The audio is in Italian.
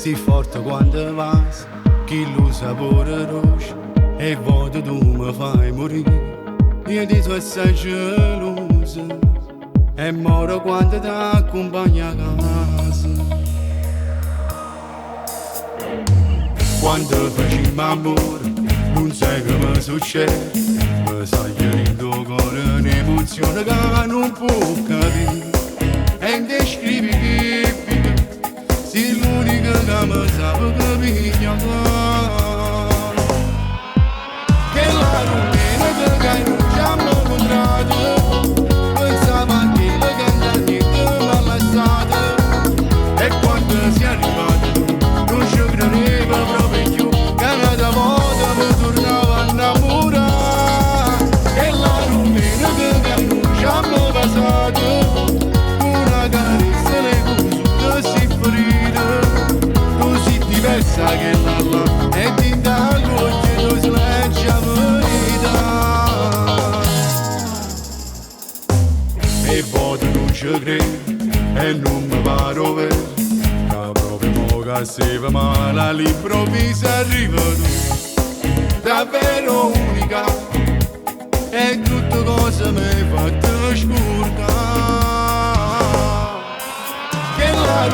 si forte quando vas, chi lo sapore rosso, e voto tu mi fai morire. Io di tu sei gelosa, e moro quando ti accompagna a casa. Quando facciamo amore, non sai che mi succede, mi sai che il tuo cuore è un'emozione che non può capire. E descrivi che sei l'unica che mi sa capire. Che la rumena che non ci hanno incontrato, pensava che le cantanti che mi ha lasciato. E quando sei arrivato non ci credeva proprio più, che una volta mi tornava a innamorare. E la rumena che non ci hanno passato, una carezza nei cusi che si ferita, così diversa che l'alla è d'intanto che non si legge verità. E voto non ci credo e non mi paro vero, che proprio mo che si fa male all'improvviso arriva tu, davvero unica, e tutte cose mi hai fatto scordare. Che la